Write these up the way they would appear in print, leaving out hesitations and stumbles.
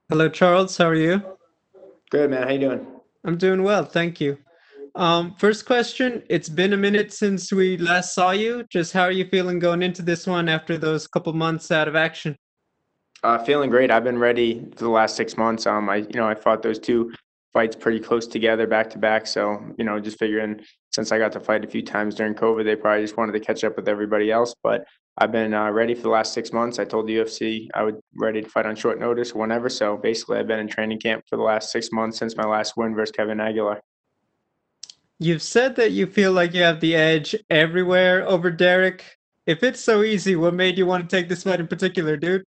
Hello, Charles. How are you? Good, man. How you doing? I'm doing well, thank you. First question. It's been a minute since we last saw you. Just how are you feeling going into this one after those couple months out of action? Feeling great. I've been ready for the last 6 months. I fought those two fights pretty close together, back to back. So, just figuring since I got to fight a few times during COVID, they probably just wanted to catch up with everybody else. But I've been ready for the last 6 months. I told the UFC I would ready to fight on short notice whenever. So basically, I've been in training camp for the last 6 months since my last win versus Kevin Aguilar. You've said that you feel like you have the edge everywhere over Derrick. If it's so easy, what made you want to take this fight in particular, dude?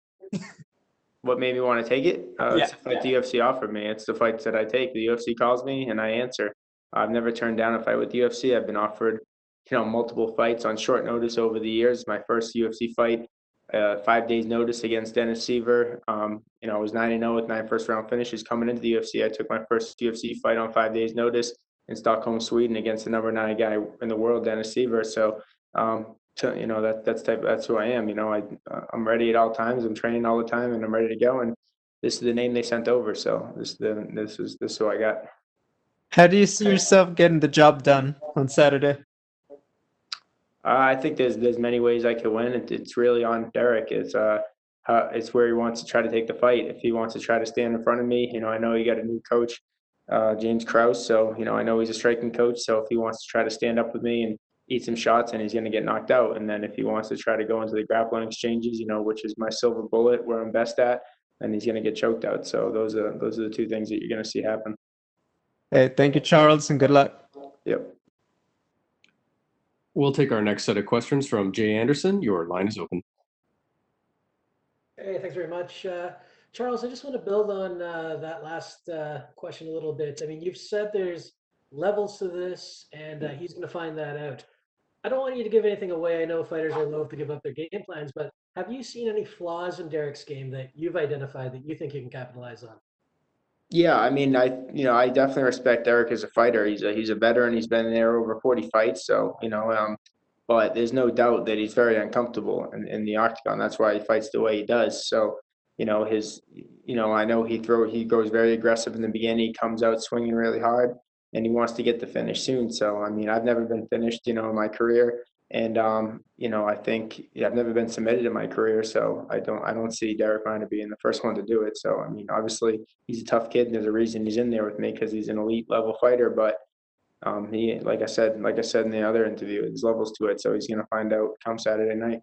What made me want to take it? It's Yeah. the fight the UFC offered me. It's the fights that I take. The UFC calls me and I answer. I've never turned down a fight with the UFC. I've been offered, multiple fights on short notice over the years. My first UFC fight, 5 days notice against Dennis Seaver. I was 9-0 with 9 first round finishes coming into the UFC. I took my first UFC fight on 5 days notice in Stockholm, Sweden, against the number 9 guy in the world, Dennis Seaver. So that's who I am. I'm ready at all times. I'm training all the time, and I'm ready to go. And this is the name they sent over. So this is who I got. How do you see yourself getting the job done on Saturday? I think there's many ways I could win. It's really on Derrick. It's where he wants to try to take the fight. If he wants to try to stand in front of me, I know he got a new coach, James Krause. So I know he's a striking coach. So if he wants to try to stand up with me and eat some shots, and he's going to get knocked out. And then if he wants to try to go into the grappling exchanges, which is my silver bullet, where I'm best at, then he's going to get choked out. So those are the two things that you're going to see happen. Hey, thank you, Charles, and good luck. Yep. We'll take our next set of questions from Jay Anderson. Your line is open. Hey, thanks very much. Charles, I just want to build on that last question a little bit. I mean, you've said there's levels to this, and he's going to find that out. I don't want you to give anything away. I know fighters are loath to give up their game plans, but have you seen any flaws in Derrick's game that you've identified that you think you can capitalize on? Yeah, I mean, I definitely respect Derrick as a fighter. He's a veteran. He's been there over 40 fights. So, but there's no doubt that he's very uncomfortable in the octagon. That's why he fights the way he does. So, I know he goes very aggressive in the beginning. He comes out swinging really hard, and he wants to get the finish soon. So, I mean, I've never been finished, in my career. And I think I've never been submitted in my career, so I don't see Derrick Minner being the first one to do it. So I mean, obviously he's a tough kid, and there's a reason he's in there with me because he's an elite level fighter. But he, like I said in the other interview, there's levels to it. So he's gonna find out come Saturday night.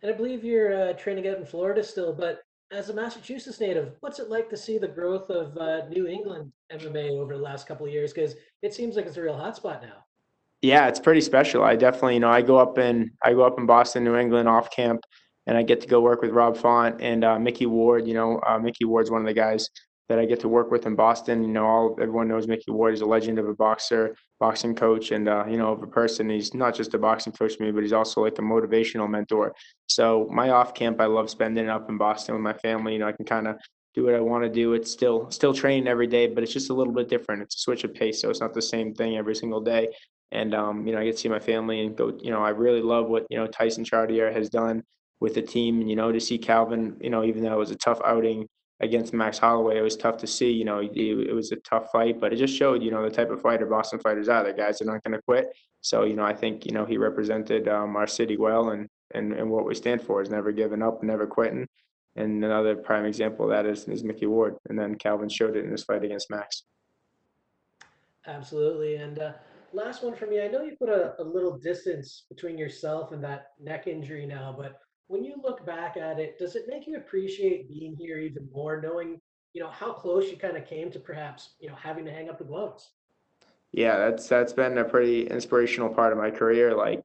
And I believe you're training out in Florida still, but as a Massachusetts native, what's it like to see the growth of New England MMA over the last couple of years? Because it seems like it's a real hotspot now. Yeah, it's pretty special. I definitely, I go up in Boston, New England off camp, and I get to go work with Rob Font and Mickey Ward. Mickey Ward's one of the guys that I get to work with in Boston. Everyone knows Mickey Ward. He's a legend of a boxer, boxing coach, and of a person. He's not just a boxing coach to me, but he's also like a motivational mentor. So my off camp, I love spending it up in Boston with my family. I can kind of do what I want to do. It's still training every day, but it's just a little bit different. It's a switch of pace, so it's not the same thing every single day. And I get to see my family and go. I really love what Tyson Chartier has done with the team. And to see Calvin, even though it was a tough outing against Max Holloway, it was tough to see. It was a tough fight, but it just showed the type of fighter Boston fighters are. They're guys that aren't going to quit. So I think he represented our city well, and what we stand for is never giving up, never quitting. And another prime example of that is Mickey Ward. And then Calvin showed it in his fight against Max. Absolutely. And last one for me. I know you put a little distance between yourself and that neck injury now, but when you look back at it, does it make you appreciate being here even more, knowing, how close you kind of came to perhaps, having to hang up the gloves? Yeah, that's been a pretty inspirational part of my career. Like,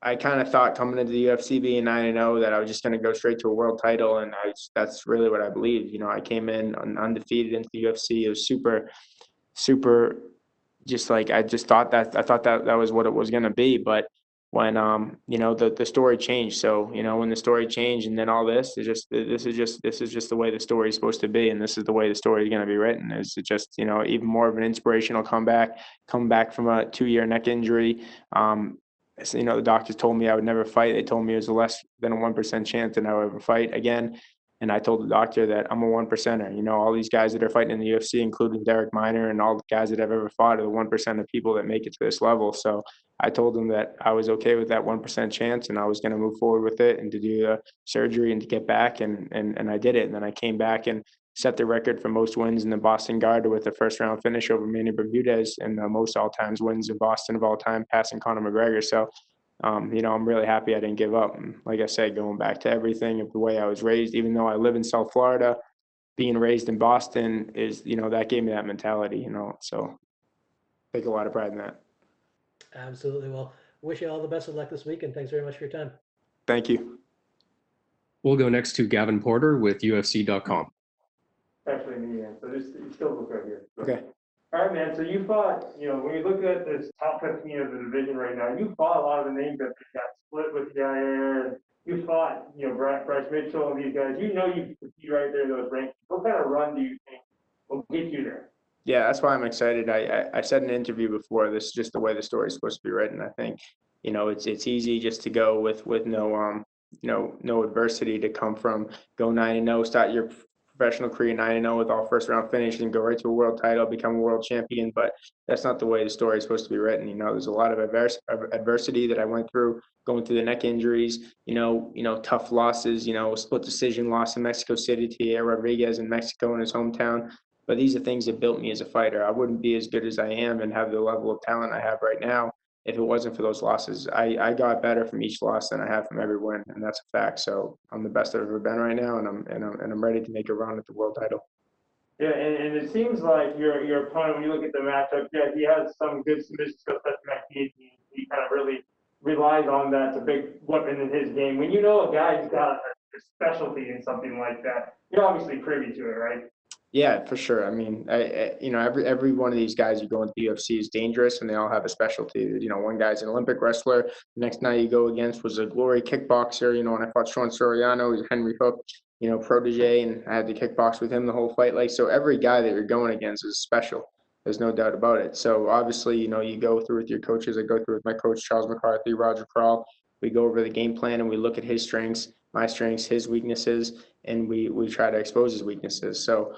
I kind of thought coming into the UFC being 9-0 that I was just going to go straight to a world title, and that's really what I believed. I came in undefeated into the UFC. It was super, super, just like I thought that was what it was going to be. But when the story changed, so when the story changed, and then all this is just this is just the way the story is supposed to be, and this is the way the story is going to be written. Is just even more of an inspirational comeback, come back from a 2-year neck injury. So, the doctors told me I would never fight. They told me it was a less than a 1% chance that I would ever fight again. And I told the doctor that I'm a 1%er. You know, all these guys that are fighting in the UFC, including Darrick Minner and all the guys that I've ever fought, are the 1% of people that make it to this level. So I told him that I was okay with that 1% chance, and I was going to move forward with it and to do the surgery and to get back. And I did it. And then I came back and set the record for most wins in the Boston Garda with a first-round finish over Manny Bermudez, and most all-time wins in Boston of all time, passing Conor McGregor. So, you know, I'm really happy I didn't give up. And like I said, going back to everything of the way I was raised, even though I live in South Florida, being raised in Boston is, you know, that gave me that mentality, you know. So take a lot of pride in that. Absolutely. Well, wish you all the best of luck this week, and thanks very much for your time. Thank you. We'll go next to Gavin Porter with UFC.com. Actually, me, man. So just you still look right here. Okay. All right, man. So you fought, you know, when you look at this top 15 of the division right now, you fought a lot of the names that got split with Yair, and you fought, you know, Bryce Mitchell and these guys. You know you compete right there in those rankings. What kind of run do you think will get you there? Yeah, that's why I'm excited. I said in an interview before, this is just the way the story is supposed to be written. I think, you know, it's easy just to go with no no adversity, to come from go 9-0, start your professional career 9-0 with all first round finishes and go right to a world title, become a world champion. But that's not the way the story is supposed to be written. You know, there's a lot of adversity that I went through, going through the neck injuries, you know, tough losses, you know, split decision loss in Mexico City to Yair Rodriguez in Mexico in his hometown. But these are things that built me as a fighter. I wouldn't be as good as I am and have the level of talent I have right now if it wasn't for those losses. I got better from each loss than I have from every win, and that's a fact. So I'm the best I've ever been right now, and I'm ready to make a run at the world title. Yeah, and it seems like your opponent, when you look at the matchup, yeah, he has some good submission skills, he kind of really relies on that. It's a big weapon in his game. When you know a guy's got a specialty in something like that, you're obviously privy to it, right? Yeah, for sure. I mean, you know, every one of these guys you go into the UFC is dangerous, and they all have a specialty. You know, one guy's an Olympic wrestler. The next guy you go against was a glory kickboxer. You know, when I fought Sean Soriano, he's Henry Hook, you know, protege, and I had to kickbox with him the whole fight. Like, so every guy that you're going against is special. There's no doubt about it. So obviously, you know, you go through with your coaches. I go through with my coach, Charles McCarthy, Roger Crawl. We go over the game plan and we look at his strengths, my strengths, his weaknesses, and we try to expose his weaknesses. So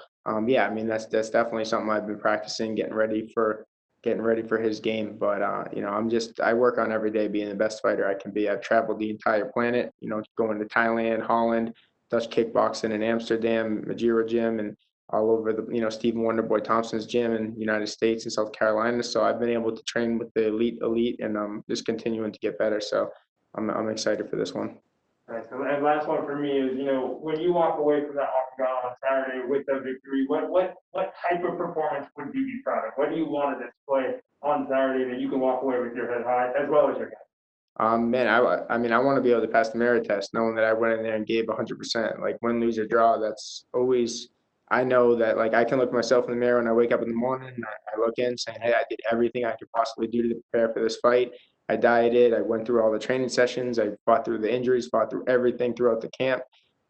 yeah, I mean, that's definitely something I've been practicing, getting ready for his game. But you know, I work on every day being the best fighter I can be. I've traveled the entire planet, you know, going to Thailand, Holland, Dutch kickboxing in Amsterdam, Majiro gym, and all over the, you know, Stephen Wonderboy Thompson's gym in the United States and South Carolina. So I've been able to train with the elite, and just continuing to get better. So I'm excited for this one. Right. So, and last one for me is, you know, when you walk away from that octagon on Saturday with the victory, what type of performance would you be proud of? What do you want to display on Saturday that you can walk away with your head high as well as your head? Man, I mean, I want to be able to pass the merit test, knowing that I went in there and gave 100%. Like, win, lose, or draw, that's always. I know that, like, I can look myself in the mirror when I wake up in the morning, and I look in saying, hey, I did everything I could possibly do to prepare for this fight. I dieted. I went through all the training sessions. I fought through the injuries, fought through everything throughout the camp,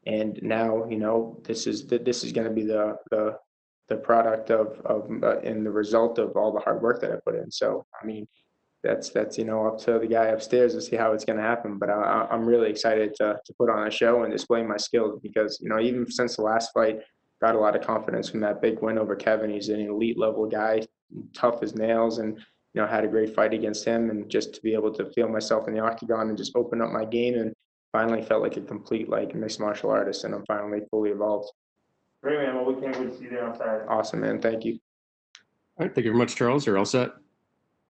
and now, you know, this is going to be the product of and the result of all the hard work that I put in. So, I mean, that's you know, up to the guy upstairs to see how it's going to happen. But I'm really excited to put on a show and display my skills, because, you know, even since the last fight, got a lot of confidence from that big win over Kevin. He's an elite level guy, tough as nails, and, you know, had a great fight against him. And just to be able to feel myself in the octagon and just open up my game, and finally felt like a complete, like, mixed martial artist, and I'm finally fully evolved. Great, man. Well, we can't wait to see you there on Saturday. Awesome, man. Thank you. All right, thank you very much, Charles. You're all set.